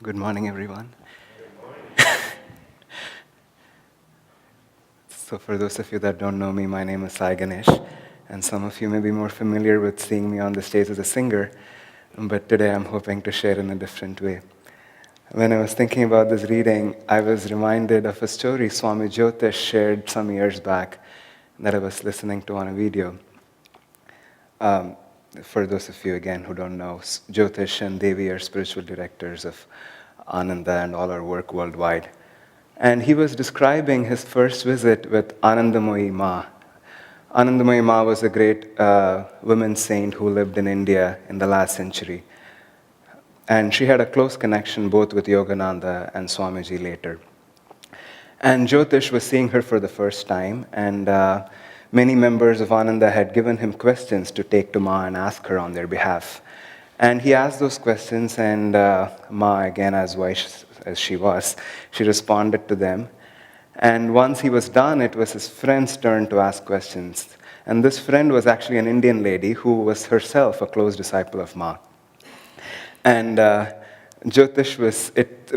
Good morning, everyone. So for those of you that don't know me, my name is Saiganesh, and some of you may be more familiar with seeing me on the stage as a singer, but today I'm hoping to share in a different way. When I was thinking about this reading, I was reminded of a story Swami Jyotish shared some years back that I was listening to on a video. For those of you, again, who don't know, Jyotish and Devi are spiritual directors of Ananda and all our work worldwide. And he was describing his first visit with Anandamoyi Ma. Anandamoyi Ma was a great woman saint who lived in India in the last century. And she had a close connection both with Yogananda and Swamiji later. And Jyotish was seeing her for the first time, and many members of Ananda had given him questions to take to Ma and ask her on their behalf. And he asked those questions, and Ma, again, as wise as she was, she responded to them. And once he was done, it was his friend's turn to ask questions. And this friend was actually an Indian lady who was herself a close disciple of Ma. And Jyotish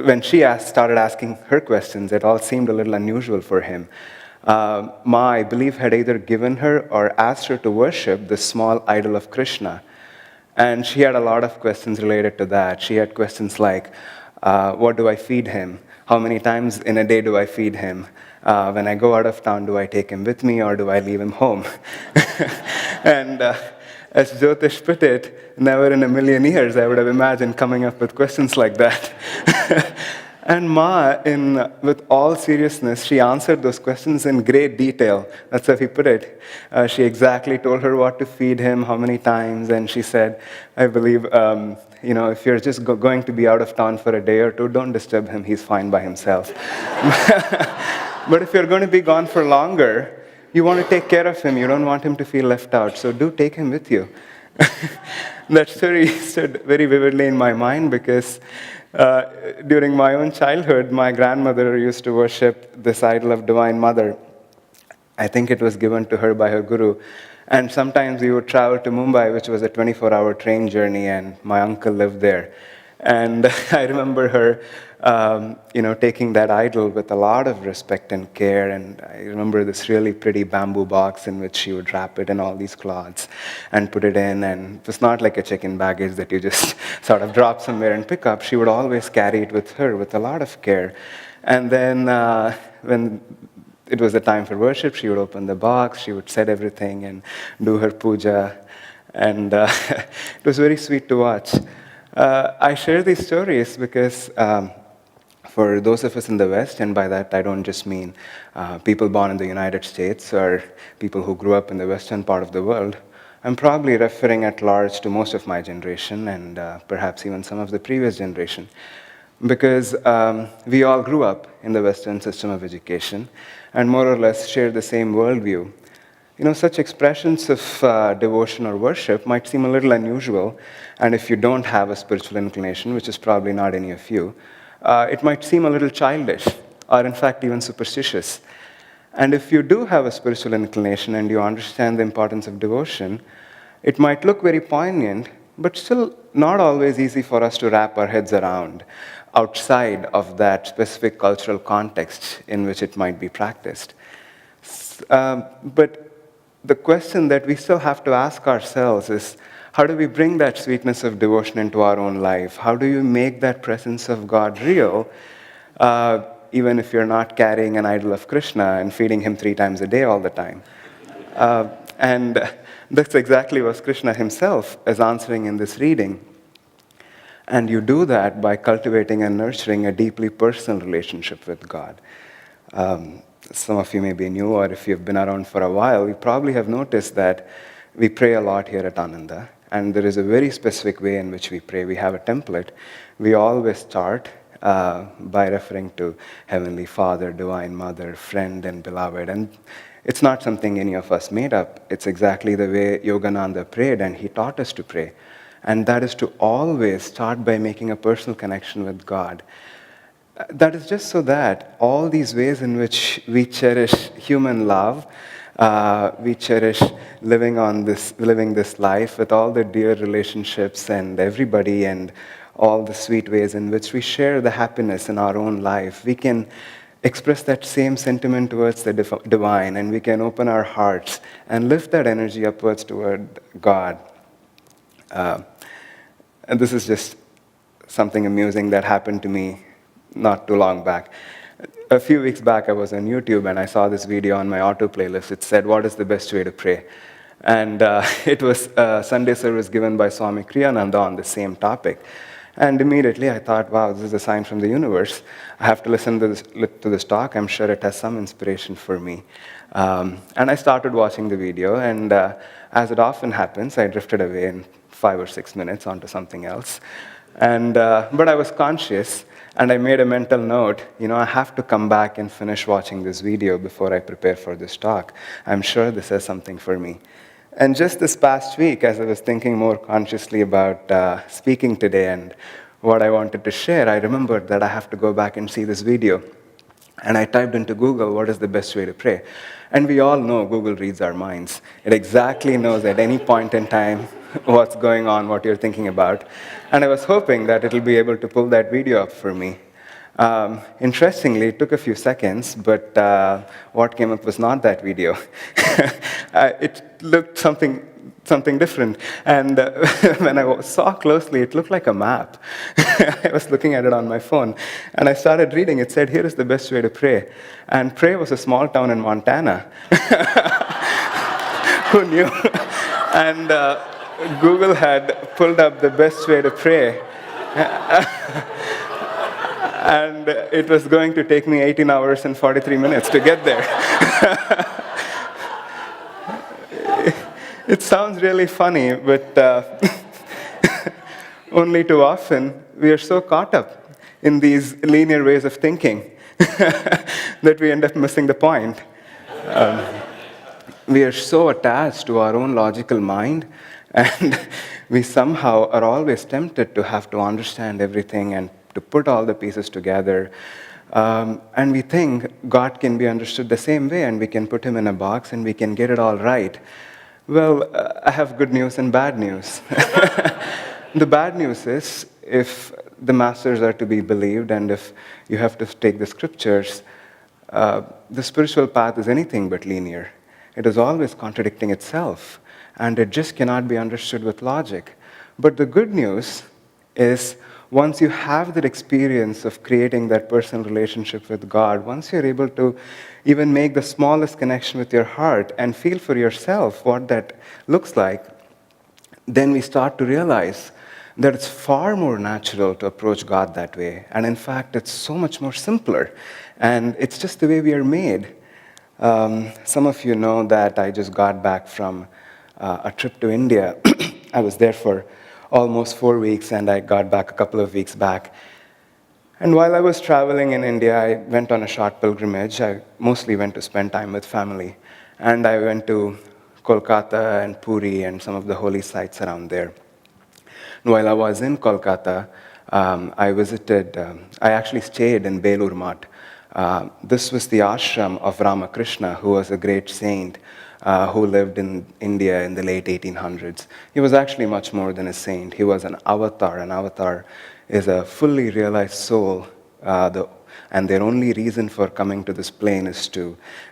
when she started asking her questions, it all seemed a little unusual for him. Ma, I believe, had either given her or asked her to worship this small idol of Krishna. And she had a lot of questions related to that. She had questions like, what do I feed him? How many times in a day do I feed him? When I go out of town, do I take him with me or do I leave him home? And as Jyotish put it, never in a million years I would have imagined coming up with questions like that. And Ma, with all seriousness, she answered those questions in great detail. That's how he put it. She exactly told her what to feed him, how many times, and she said, I believe, if you're just going to be out of town for a day or two, don't disturb him, he's fine by himself. But if you're going to be gone for longer, you want to take care of him, you don't want him to feel left out, so do take him with you. That story stood very vividly in my mind because during my own childhood, my grandmother used to worship this idol of Divine Mother. I think it was given to her by her guru. And sometimes we would travel to Mumbai, which was a 24-hour train journey, and my uncle lived there. And I remember her, taking that idol with a lot of respect and care. And I remember this really pretty bamboo box in which she would wrap it in all these cloths and put it in. And it was not like a check-in baggage that you just sort of drop somewhere and pick up. She would always carry it with her with a lot of care. And then when it was the time for worship, she would open the box, she would set everything and do her puja. And it was very sweet to watch. I share these stories because for those of us in the West, and by that I don't just mean people born in the United States or people who grew up in the Western part of the world, I'm probably referring at large to most of my generation and perhaps even some of the previous generation. Because we all grew up in the Western system of education and more or less share the same worldview. Such expressions of devotion or worship might seem a little unusual, and if you don't have a spiritual inclination, which is probably not any of you, it might seem a little childish, or in fact even superstitious. And if you do have a spiritual inclination and you understand the importance of devotion, it might look very poignant, but still not always easy for us to wrap our heads around outside of that specific cultural context in which it might be practiced. But the question that we still have to ask ourselves is, how do we bring that sweetness of devotion into our own life? How do you make that presence of God real, even if you're not carrying an idol of Krishna and feeding him 3 times a day all the time? And that's exactly what Krishna himself is answering in this reading. And you do that by cultivating and nurturing a deeply personal relationship with God. Some of you may be new, or if you've been around for a while, you probably have noticed that we pray a lot here at Ananda. And there is a very specific way in which we pray. We have a template. We always start by referring to Heavenly Father, Divine Mother, Friend, and Beloved. And it's not something any of us made up. It's exactly the way Yogananda prayed, and he taught us to pray. And that is to always start by making a personal connection with God. That is just so that all these ways in which we cherish human love, we cherish living this life with all the dear relationships and everybody and all the sweet ways in which we share the happiness in our own life, we can express that same sentiment towards the divine, and we can open our hearts and lift that energy upwards toward God. And this is just something amusing that happened to me not too long back. A few weeks back, I was on YouTube and I saw this video on my auto playlist. It said, "What is the best way to pray?" And it was a Sunday service given by Swami Kriyananda on the same topic. And immediately I thought, wow, this is a sign from the universe. I have to listen to this talk. I'm sure it has some inspiration for me. And I started watching the video, and as it often happens, I drifted away in 5 or 6 minutes onto something else. But I was conscious, and I made a mental note, I have to come back and finish watching this video before I prepare for this talk. I'm sure this has something for me. And just this past week, as I was thinking more consciously about speaking today and what I wanted to share, I remembered that I have to go back and see this video. And I typed into Google, what is the best way to pray? And we all know Google reads our minds. It exactly knows at any point in time what's going on, what you're thinking about. And I was hoping that it'll be able to pull that video up for me. Interestingly, it took a few seconds, but what came up was not that video. It looked something different. And when I saw closely, it looked like a map. I was looking at it on my phone, and I started reading. It said, here is the best way to pray. And Pray was a small town in Montana. Who knew? And Google had pulled up the best way to pray. And it was going to take me 18 hours and 43 minutes to get there. It sounds really funny, but only too often we are so caught up in these linear ways of thinking that we end up missing the point. We are so attached to our own logical mind, and we somehow are always tempted to have to understand everything and to put all the pieces together. And we think God can be understood the same way, and we can put him in a box and we can get it all right. Well, I have good news and bad news. The bad news is, if the masters are to be believed and if you have to take the scriptures, the spiritual path is anything but linear. It is always contradicting itself, and it just cannot be understood with logic. But the good news is, once you have that experience of creating that personal relationship with God, once you're able to even make the smallest connection with your heart and feel for yourself what that looks like, then we start to realize that it's far more natural to approach God that way. And in fact, it's so much more simpler. And it's just the way we are made. Some of you know that I just got back from a trip to India. I was there for almost 4 weeks, and I got back a couple of weeks back. And while I was traveling in India, I went on a short pilgrimage. I mostly went to spend time with family. And I went to Kolkata and Puri and some of the holy sites around there. And while I was in Kolkata, I actually stayed in Belur Math. This was the ashram of Ramakrishna, who was a great saint who lived in India in the late 1800s. He was actually much more than a saint. He was an avatar. An avatar is a fully realized soul, and their only reason for coming to this plane is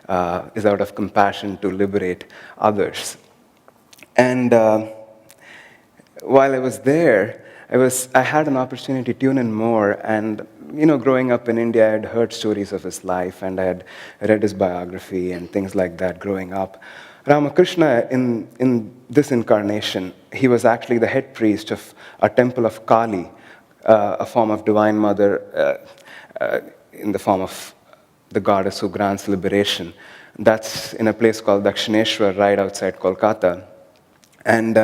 out of compassion to liberate others. And while I was there, I had an opportunity to tune in more, and growing up in India, I had heard stories of his life, and I had read his biography and things like that growing up. Ramakrishna, in this incarnation, he was actually the head priest of a temple of Kali, a form of divine mother in the form of the goddess who grants liberation. That's in a place called Dakshineshwar, right outside Kolkata. And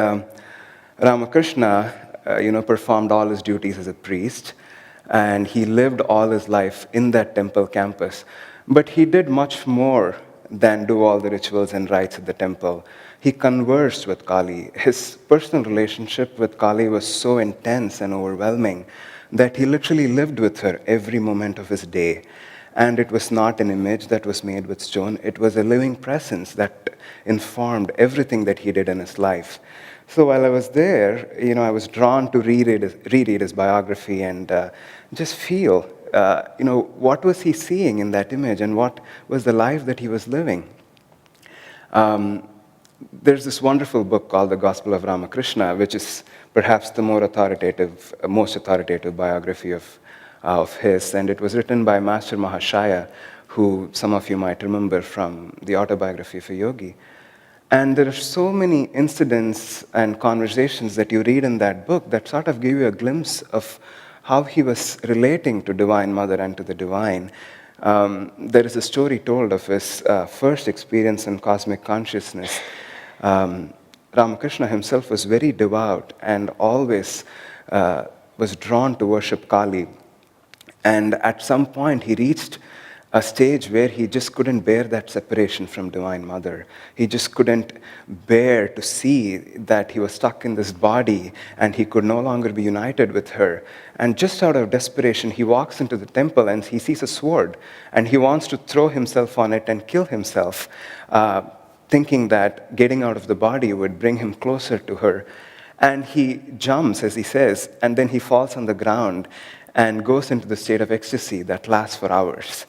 Ramakrishna, performed all his duties as a priest, and he lived all his life in that temple campus. But he did much more than do all the rituals and rites at the temple. He conversed with Kali. His personal relationship with Kali was so intense and overwhelming that he literally lived with her every moment of his day. And it was not an image that was made with stone. It was a living presence that informed everything that he did in his life. So while I was there, I was drawn to reread his biography and just feel, what was he seeing in that image and what was the life that he was living. Um, there's this wonderful book called The Gospel of Ramakrishna, which is perhaps the most authoritative biography of his, and it was written by Master Mahashaya, who some of you might remember from the autobiography of a yogi. And there are so many incidents and conversations that you read in that book that sort of give you a glimpse of how he was relating to Divine Mother and to the divine. There is a story told of his first experience in cosmic consciousness. Ramakrishna himself was very devout and always was drawn to worship Kali. And at some point, he reached a stage where he just couldn't bear that separation from Divine Mother. He just couldn't bear to see that he was stuck in this body and he could no longer be united with her. And just out of desperation, he walks into the temple and he sees a sword and he wants to throw himself on it and kill himself, thinking that getting out of the body would bring him closer to her. And he jumps, as he says, and then he falls on the ground and goes into the state of ecstasy that lasts for hours.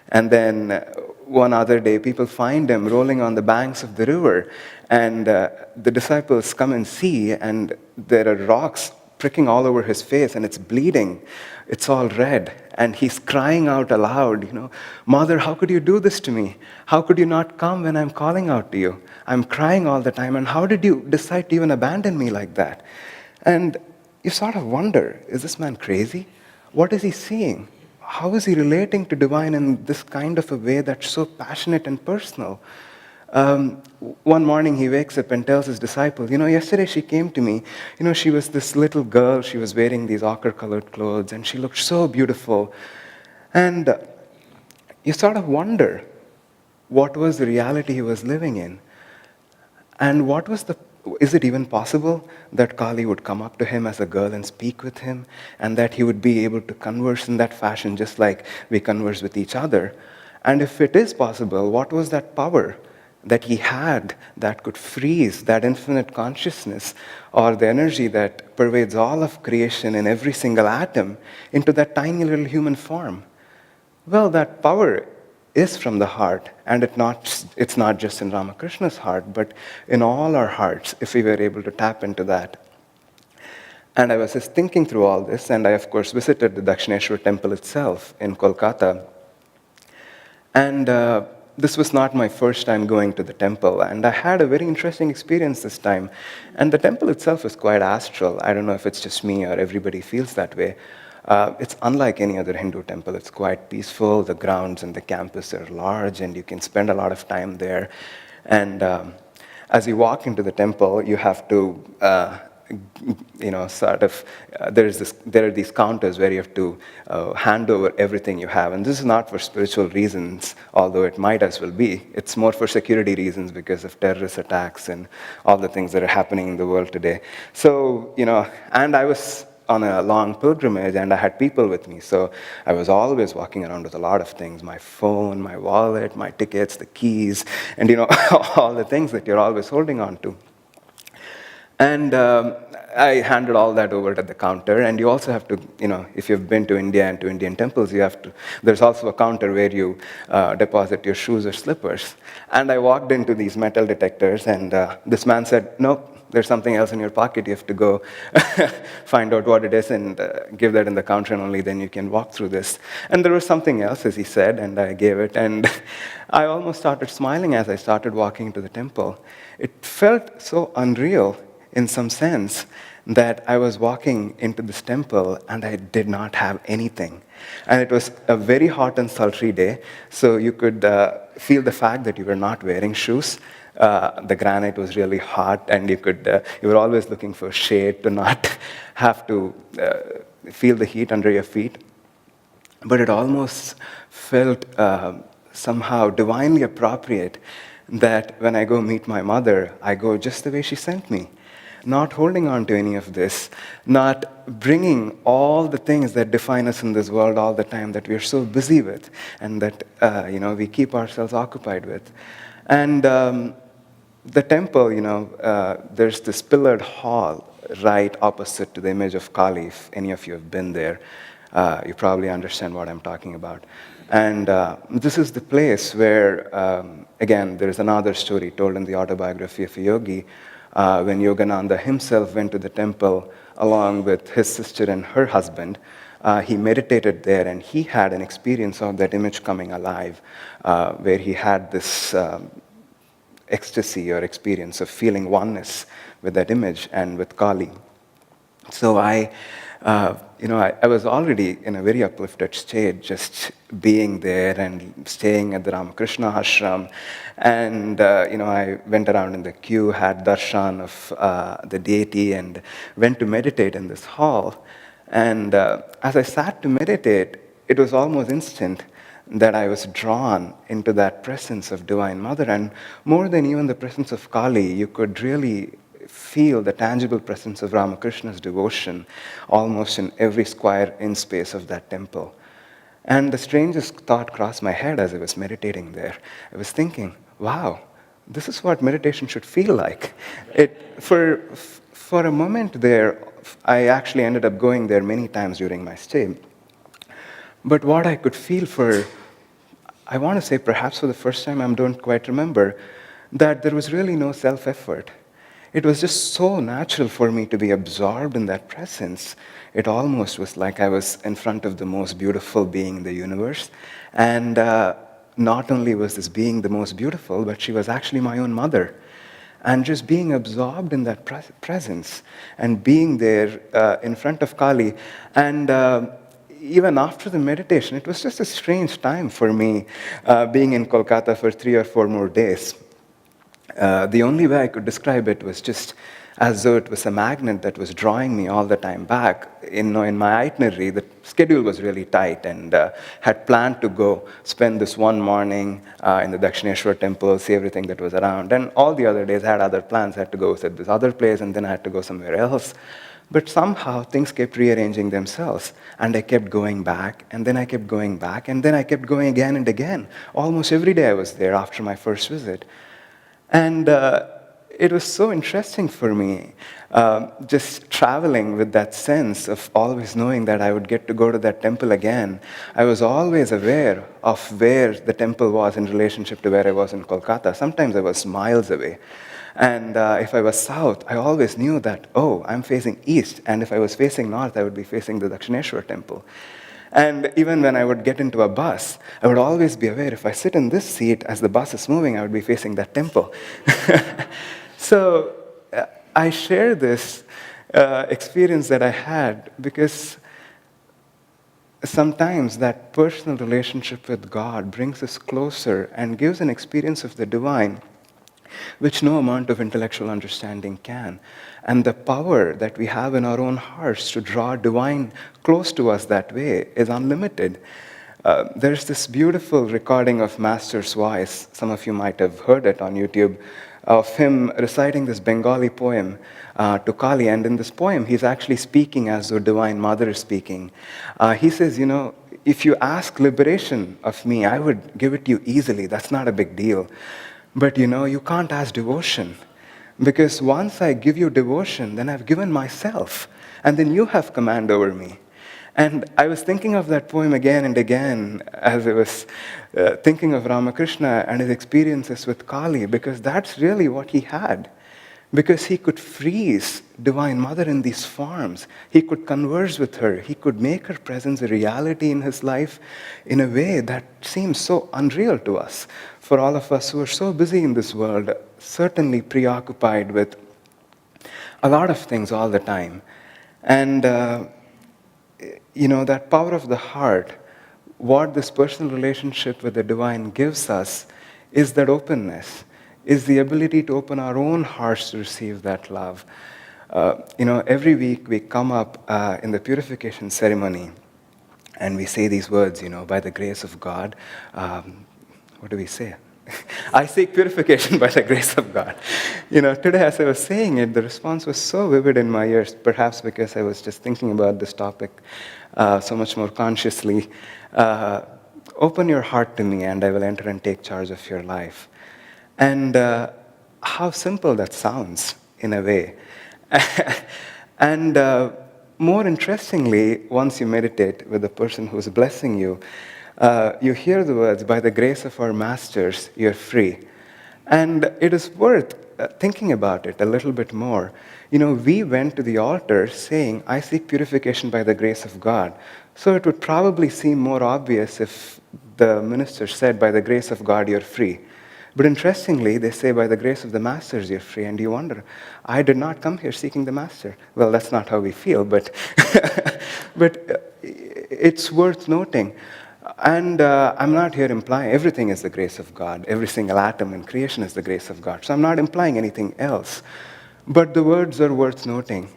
And then one other day, people find him rolling on the banks of the river, and the disciples come and see, and there are rocks pricking all over his face, and it's bleeding. It's all red, and he's crying out aloud, Mother, how could you do this to me? How could you not come when I'm calling out to you? I'm crying all the time, and how did you decide to even abandon me like that? And you sort of wonder, is this man crazy? What is he seeing? How is he relating to divine in this kind of a way that's so passionate and personal? One morning he wakes up and tells his disciple, yesterday she came to me. She was this little girl. She was wearing these ochre-colored clothes, and she looked so beautiful. And you sort of wonder, what was the reality he was living in? And is it even possible that Kali would come up to him as a girl and speak with him, and that he would be able to converse in that fashion just like we converse with each other? And if it is possible, what was that power that he had that could freeze that infinite consciousness or the energy that pervades all of creation in every single atom into that tiny little human form? Well, that power is from the heart, and it's not just in Ramakrishna's heart, but in all our hearts, if we were able to tap into that. And I was just thinking through all this, and I, of course, visited the Dakshineshwar temple itself in Kolkata. And this was not my first time going to the temple, and I had a very interesting experience this time. And the temple itself is quite astral. I don't know if it's just me or everybody feels that way. It's unlike any other Hindu temple. It's quite peaceful. The grounds and the campus are large, and you can spend a lot of time there. And as you walk into the temple, you have to, there are these counters where you have to hand over everything you have. And this is not for spiritual reasons, although it might as well be. It's more for security reasons because of terrorist attacks and all the things that are happening in the world today. So, and I was on a long pilgrimage, and I had people with me. So I was always walking around with a lot of things, my phone, my wallet, my tickets, the keys, and all the things that you're always holding on to. And I handed all that over at the counter, and you also have to, if you've been to India and to Indian temples, there's also a counter where you deposit your shoes or slippers. And I walked into these metal detectors, and this man said, nope, there's something else in your pocket. You have to go find out what it is and give that in the counter, and only then you can walk through this. And there was something else, as he said, and I gave it. And I almost started smiling as I started walking to the temple. It felt so unreal in some sense that I was walking into this temple and I did not have anything. And it was a very hot and sultry day, so you could feel the fact that you were not wearing shoes. The granite was really hot, and you were always looking for shade to not have to feel the heat under your feet. But it almost felt somehow divinely appropriate that when I go meet my mother, I go just the way she sent me. Not holding on to any of this, not bringing all the things that define us in this world all the time that we're so busy with and that we keep ourselves occupied with. And the temple, there's this pillared hall right opposite to the image of Kali. If any of you have been there, you probably understand what I'm talking about. And this is the place where, again, there is another story told in the autobiography of a yogi, when Yogananda himself went to the temple along with his sister and her husband. He meditated there, and he had an experience of that image coming alive, where he had this ecstasy or experience of feeling oneness with that image and with Kali. So I was already in a very uplifted state, just being there and staying at the Ramakrishna ashram. And, I went around in the queue, had darshan of the deity, and went to meditate in this hall. And as I sat to meditate, it was almost instant that I was drawn into that presence of Divine Mother. And more than even the presence of Kali, you could really feel the tangible presence of Ramakrishna's devotion almost in every square inch space of that temple. And the strangest thought crossed my head as I was meditating there. I was thinking, wow, this is what meditation should feel like. For a moment there, I actually ended up going there many times during my stay. But what I could feel I want to say perhaps for the first time, I don't quite remember, that there was really no self-effort. It was just so natural for me to be absorbed in that presence. It almost was like I was in front of the most beautiful being in the universe. And not only was this being the most beautiful, but she was actually my own mother. And just being absorbed in that presence and being there in front of Kali. And even after the meditation, it was just a strange time for me, being in Kolkata for 3 or 4 more days. The only way I could describe it was just as though it was a magnet that was drawing me all the time back. In my itinerary, the schedule was really tight, and had planned to go spend this one morning in the Dakshineshwar temple, see everything that was around. And all the other days I had other plans. I had to go visit this other place, and then I had to go somewhere else. But somehow things kept rearranging themselves, and I kept going back, and then I kept going back, and then I kept going again and again. Almost every day I was there after my first visit. And it was so interesting for me, just traveling with that sense of always knowing that I would get to go to that temple again. I was always aware of where the temple was in relationship to where I was in Kolkata. Sometimes I was miles away. And if I was south, I always knew that, I'm facing east. And if I was facing north, I would be facing the Dakshineshwar temple. And even when I would get into a bus, I would always be aware, if I sit in this seat as the bus is moving, I would be facing that temple. So I share this experience that I had because sometimes that personal relationship with God brings us closer and gives an experience of the divine which no amount of intellectual understanding can. And the power that we have in our own hearts to draw divine close to us that way is unlimited. There's this beautiful recording of Master's voice. Some of you might have heard it on YouTube, of him reciting this Bengali poem to Kali. And in this poem, he's actually speaking as though Divine Mother is speaking. He says, if you ask liberation of me, I would give it to you easily. That's not a big deal. But you can't ask devotion. Because once I give you devotion, then I've given myself. And then you have command over me. And I was thinking of that poem again and again as I was thinking of Ramakrishna and his experiences with Kali, because that's really what he had. Because he could freeze Divine Mother in these forms. He could converse with her. He could make her presence a reality in his life in a way that seems so unreal to us. For all of us who are so busy in this world, certainly preoccupied with a lot of things all the time. And, that power of the heart, what this personal relationship with the divine gives us is that openness, is the ability to open our own hearts to receive that love. Every week we come up in the purification ceremony and we say these words, by the grace of God. What do we say? I seek purification by the grace of God. Today as I was saying it, the response was so vivid in my ears, perhaps because I was just thinking about this topic so much more consciously. Open your heart to me and I will enter and take charge of your life. And how simple that sounds in a way. And more interestingly, once you meditate with the person who's blessing you, you hear the words, "By the grace of our masters, you're free." And it is worth thinking about it a little bit more. We went to the altar saying, "I seek purification by the grace of God." So it would probably seem more obvious if the minister said, "By the grace of God, you're free." But interestingly, they say, "By the grace of the masters, you're free." And you wonder, I did not come here seeking the master. Well, that's not how we feel, but, but it's worth noting. And I'm not here implying everything is the grace of God. Every single atom in creation is the grace of God. So I'm not implying anything else. But the words are worth noting,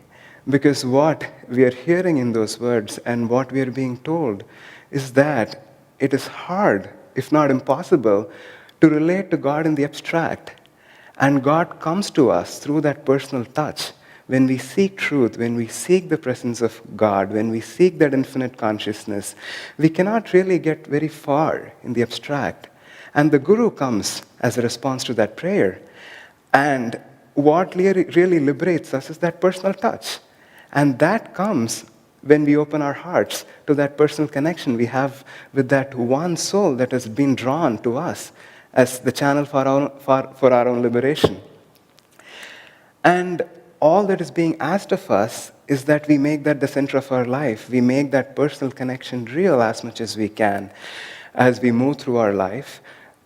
because what we are hearing in those words and what we are being told is that it is hard, if not impossible, to relate to God in the abstract. And God comes to us through that personal touch. When we seek truth, when we seek the presence of God, when we seek that infinite consciousness, we cannot really get very far in the abstract. And the Guru comes as a response to that prayer. And what really liberates us is that personal touch. And that comes when we open our hearts to that personal connection we have with that one soul that has been drawn to us as the channel for our own liberation. And all that is being asked of us is that we make that the center of our life. We make that personal connection real as much as we can as we move through our life,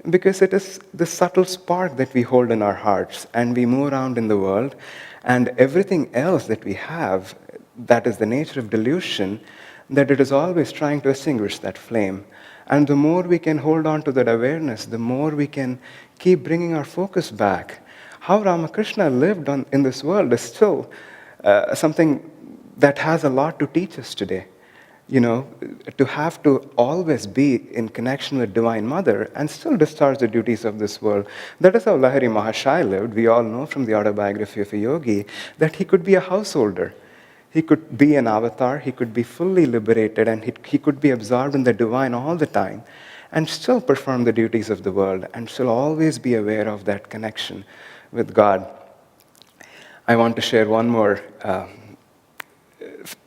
because it is the subtle spark that we hold in our hearts, and we move around in the world, and everything else that we have, that is the nature of delusion, that it is always trying to extinguish that flame. And the more we can hold on to that awareness, the more we can keep bringing our focus back. How Ramakrishna lived in this world is still something that has a lot to teach us today. To have to always be in connection with Divine Mother and still discharge the duties of this world. That is how Lahiri Mahashaya lived. We all know from the autobiography of a yogi that he could be a householder. He could be an avatar, he could be fully liberated, and he could be absorbed in the divine all the time and still perform the duties of the world and still always be aware of that connection with God. I want to share one more,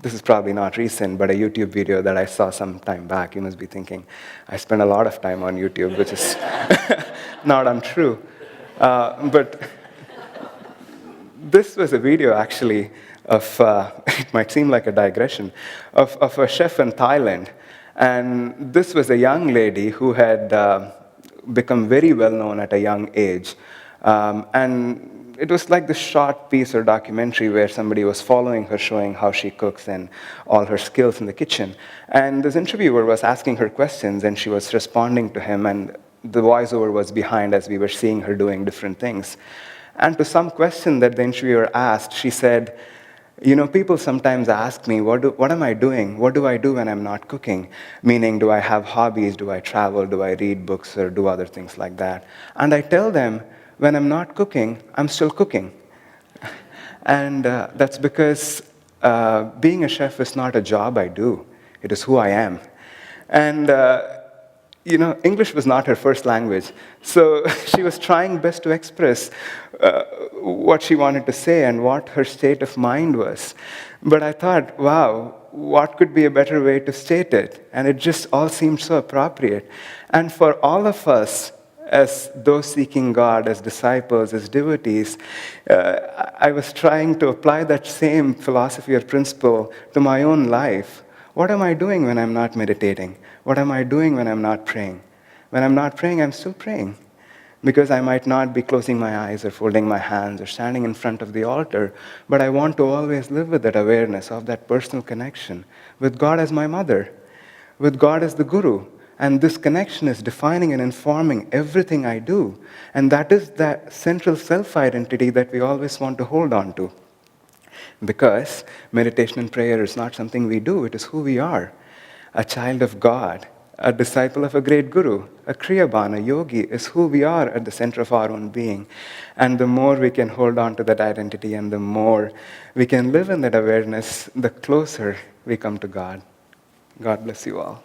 this is probably not recent, but a YouTube video that I saw some time back. You must be thinking, I spend a lot of time on YouTube, which is not untrue. But this was a video actually of, it might seem like a digression, of a chef in Thailand. And this was a young lady who had become very well known at a young age. And it was like this short piece or documentary where somebody was following her, showing how she cooks and all her skills in the kitchen. And this interviewer was asking her questions, and she was responding to him, and the voiceover was behind as we were seeing her doing different things. And to some question that the interviewer asked, she said, people sometimes ask me, what am I doing? What do I do when I'm not cooking? Meaning, do I have hobbies? Do I travel? Do I read books or do other things like that? And I tell them, when I'm not cooking, I'm still cooking. And that's because being a chef is not a job I do. It is who I am. And English was not her first language. So she was trying best to express what she wanted to say and what her state of mind was. But I thought, wow, what could be a better way to state it? And it just all seemed so appropriate. And for all of us, as those seeking God, as disciples, as devotees, I was trying to apply that same philosophy or principle to my own life. What am I doing when I'm not meditating? What am I doing when I'm not praying? When I'm not praying, I'm still praying. Because I might not be closing my eyes or folding my hands or standing in front of the altar, but I want to always live with that awareness of that personal connection with God as my mother, with God as the Guru. And this connection is defining and informing everything I do. And that is that central self-identity that we always want to hold on to. Because meditation and prayer is not something we do, it is who we are. A child of God, a disciple of a great Guru, a Kriyaban, a yogi, is who we are at the center of our own being. And the more we can hold on to that identity and the more we can live in that awareness, the closer we come to God. God bless you all.